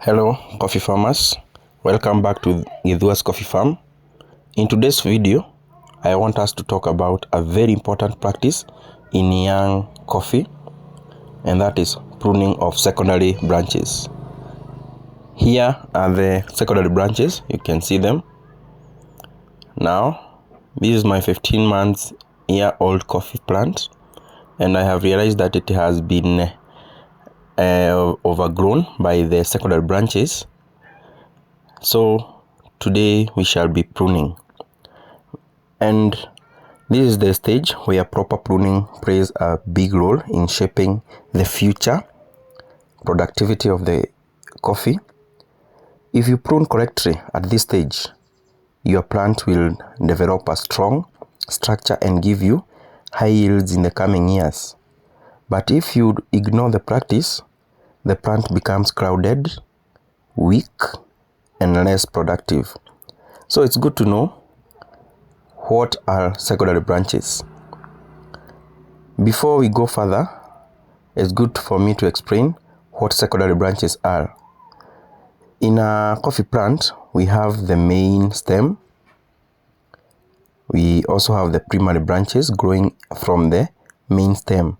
Hello coffee farmers, welcome back to Githua's Coffee Farm. In today's video, I want us to talk about a very important practice in young coffee, and that is pruning of secondary branches. Here are the secondary branches, you can see them. Now, this is my 15-month-year-old coffee plant, and I have realized that it has been overgrown by the secondary branches. So today we shall be pruning, and this is the stage where proper pruning plays a big role in shaping the future productivity of the coffee. If you prune correctly at this stage, your plant will develop a strong structure and give you high yields in the coming years. But if you ignore the practice, the plant becomes crowded, weak, and less productive. So it's good to know what are secondary branches. Before we go further, it's good for me to explain what secondary branches are. In a coffee plant, we have the main stem. We also have the primary branches growing from the main stem,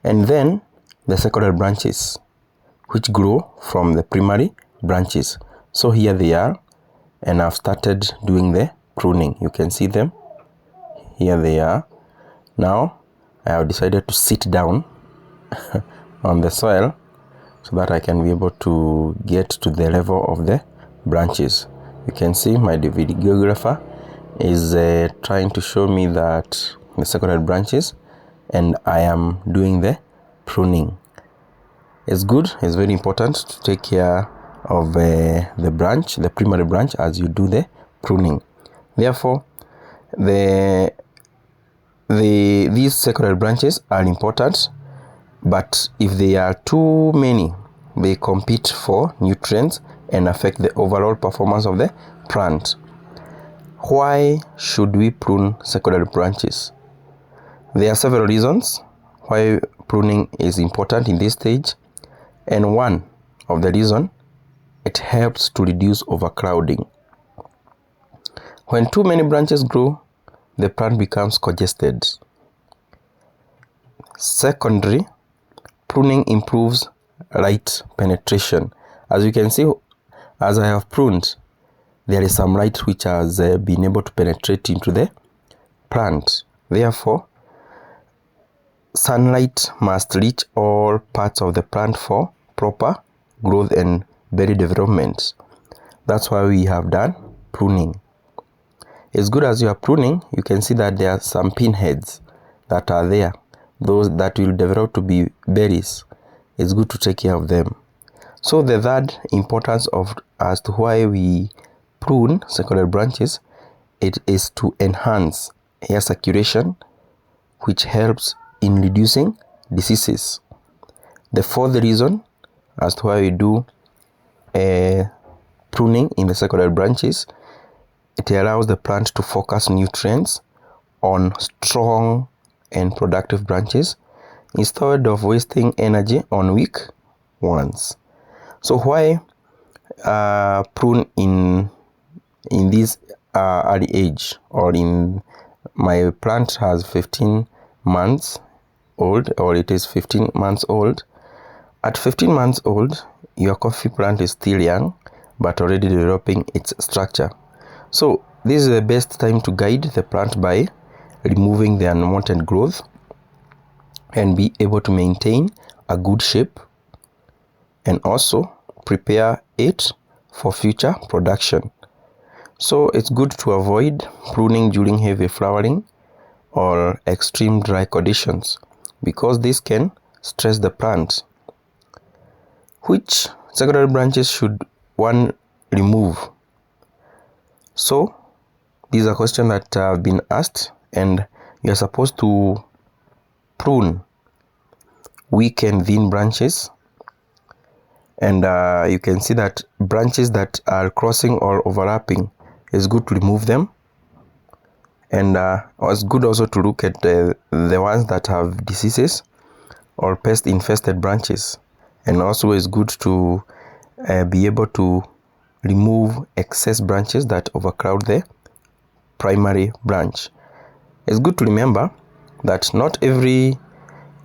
and then the secondary branches which grow from the primary branches. So here they are, and I've started doing the pruning. You can see them. Here they are. Now I have decided to sit down on the soil so that I can be able to get to the level of the branches. You can see my videographer is trying to show me that the secondary branches, and I am doing the pruning. It's good, it's very important to take care of the branch, the primary branch, as you do the pruning. Therefore, these secondary branches are important, but if they are too many, they compete for nutrients and affect the overall performance of the plant. Why should we prune secondary branches? There are several reasons why pruning is important in this stage, and one of the reasons, it helps to reduce overcrowding. When too many branches grow, the plant becomes congested. Secondly, pruning improves light penetration. As you can see, as I have pruned, there is some light which has been able to penetrate into the plant. Therefore, sunlight must reach all parts of the plant for proper growth and berry development. That's why we have done pruning. As good as you are pruning, you can see that there are some pinheads that are there, those that will develop to be berries. It's good to take care of them. So the third importance of as to why we prune secondary branches, it is to enhance air circulation, which helps in reducing diseases. The fourth reason as to why we do pruning in the secondary branches, it allows the plant to focus nutrients on strong and productive branches instead of wasting energy on weak ones. So why prune in this early age, or in my plant has 15 months old, or it is 15 months old. At 15 months old, your coffee plant is still young but already developing its structure. So this is the best time to guide the plant by removing the unwanted growth and be able to maintain a good shape, and also prepare it for future production. So it's good to avoid pruning during heavy flowering or extreme dry conditions, because this can stress the plant. Which secondary branches should one remove? So these are questions that have been asked, and you are supposed to prune weak and thin branches, and you can see that branches that are crossing or overlapping, it's good to remove them. And it's good also to look at the ones that have diseases or pest infested branches, and also it's good to be able to remove excess branches that overcrowd the primary branch. It's good to remember that not every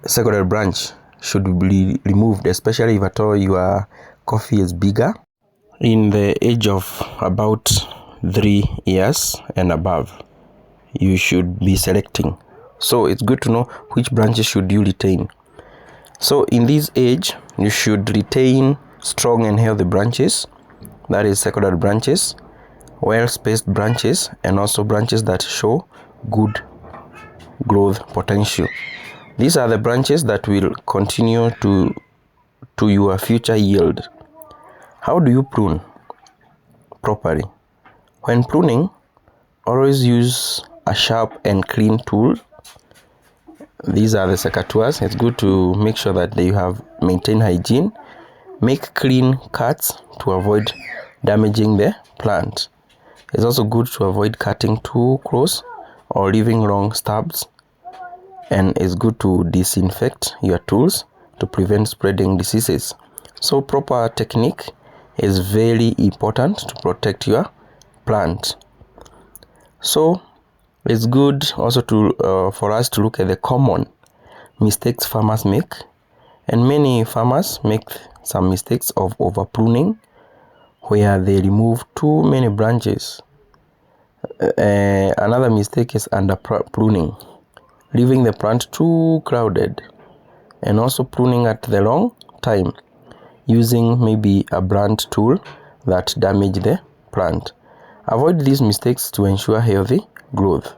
secondary branch should be removed, especially if at all your coffee is bigger, in the age of about 3 years and above. You should be selecting. So it's good to know which branches should you retain. So in this age, you should retain strong and healthy branches, that is secondary branches, well-spaced branches, and also branches that show good growth potential. These are the branches that will continue to your future yield. How do you prune properly? When pruning, always use a sharp and clean tool. These are the secateurs. It's good to make sure that they have maintained hygiene. Make clean cuts to avoid damaging the plant. It's also good to avoid cutting too close or leaving long stabs. And it's good to disinfect your tools to prevent spreading diseases. So proper technique is very important to protect your plant. So it's good also to for us to look at the common mistakes farmers make, and many farmers make some mistakes of over pruning, where they remove too many branches. Another mistake is under pruning, leaving the plant too crowded, and also pruning at the wrong time, using maybe a blunt tool that damage the plant. Avoid these mistakes to ensure healthy growth.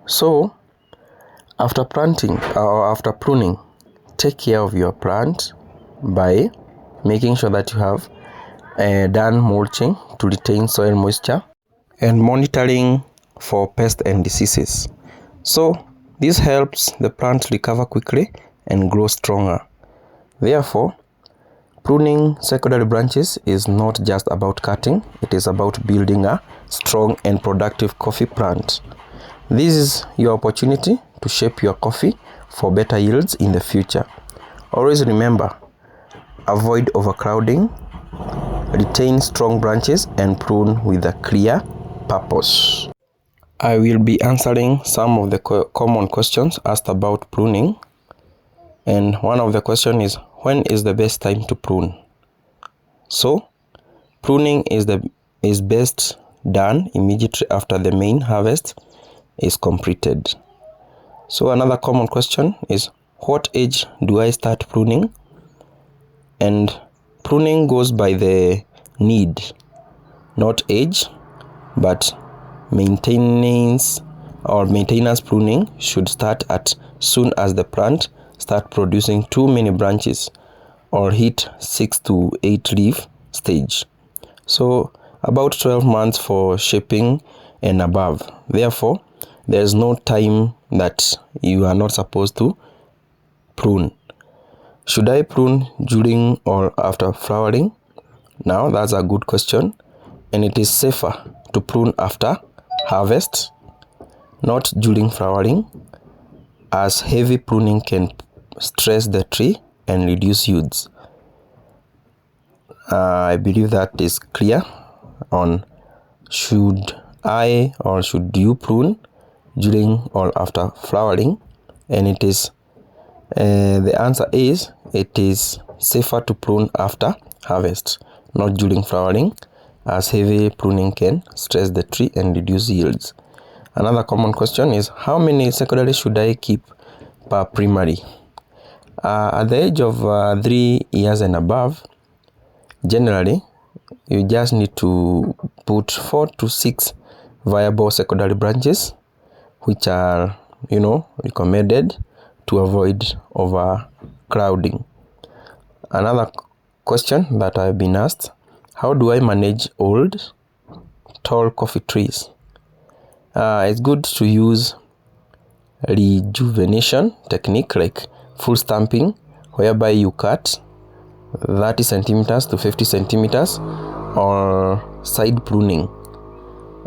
So after planting or after pruning, take care of your plant by making sure that you have done mulching to retain soil moisture and monitoring for pests and diseases. So this helps the plant recover quickly and grow stronger. Therefore, pruning secondary branches is not just about cutting, it is about building a strong and productive coffee plant. This is your opportunity to shape your coffee for better yields in the future. Always remember, avoid overcrowding, retain strong branches, and prune with a clear purpose. I will be answering some of the common questions asked about pruning. And one of the questions is, when is the best time to prune? So, pruning is best done immediately after the main harvest is completed. So another common question is, what age do I start pruning? And pruning goes by the need, not age, but maintenance pruning should start as soon as the plant start producing too many branches or hit 6 to 8 leaf stage. So about 12 months for shaping and above. Therefore, there's no time that you are not supposed to prune. Should I prune during or after flowering? Now that's a good question, and it is safer to prune after harvest, not during flowering, as heavy pruning can stress the tree and reduce yields. I believe that is clear on should I or should you prune during or after flowering, and it is the answer is it is safer to prune after harvest, not during flowering, as heavy pruning can stress the tree and reduce yields. Another common question is, how many secondary should I keep per primary? At the age of 3 years and above, generally you just need to put 4 to 6 viable secondary branches, which are recommended to avoid overcrowding. Another question that I've been asked, how do I manage old, tall coffee trees? It's good to use rejuvenation technique like full stamping, whereby you cut 30 centimeters to 50 centimeters, or side pruning,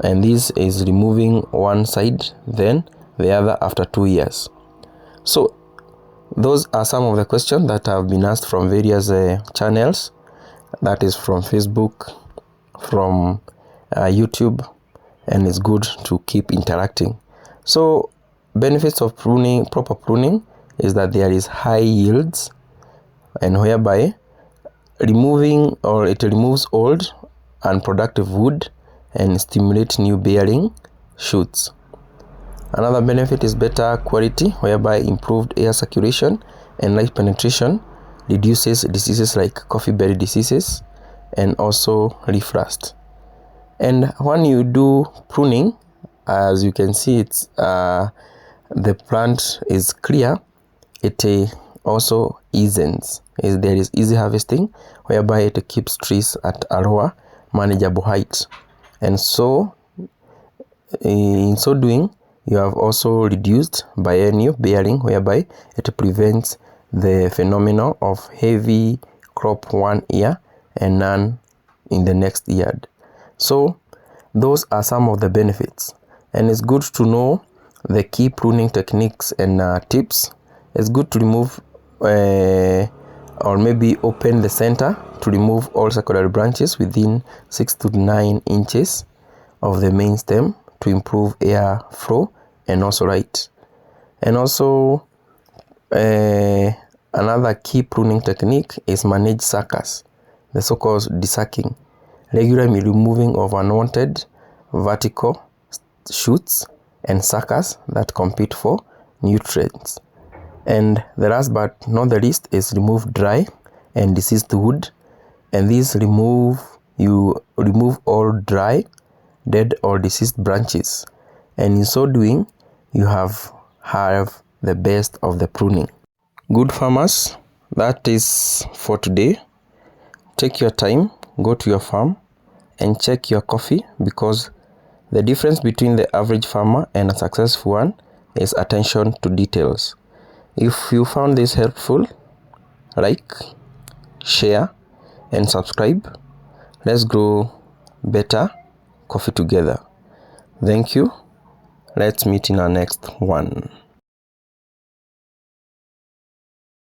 and this is removing one side then the other after 2 years. So those are some of the questions that have been asked from various channels. that is from Facebook, from YouTube, and it's good to keep interacting. So benefits of pruning, proper pruning, is that there is high yields, and whereby it removes old unproductive wood and stimulates new bearing shoots. Another benefit is better quality, whereby improved air circulation and light penetration reduces diseases like coffee berry diseases and also leaf rust. And when you do pruning, as you can see, it's the plant is clear. It also eases. There is easy harvesting, whereby it keeps trees at a lower manageable height, and so in so doing, you have also reduced biennial bearing, whereby it prevents the phenomenon of heavy crop one year and none in the next year. So those are some of the benefits, and it's good to know the key pruning techniques and tips. It's good to remove or maybe open the center to remove all secondary branches within 6 to 9 inches of the main stem to improve air flow and also light. And also another key pruning technique is manage suckers, the so-called desucking, regularly removing of unwanted vertical shoots and suckers that compete for nutrients. And the last but not the least is remove dry and diseased wood, and these you remove all dry, dead or diseased branches, and in so doing you have the best of the pruning. Good farmers, that is for today. Take your time, go to your farm and check your coffee, because the difference between the average farmer and a successful one is attention to details. If you found this helpful, like, share and subscribe. Let's grow better coffee together. Thank you. Let's meet in our next one.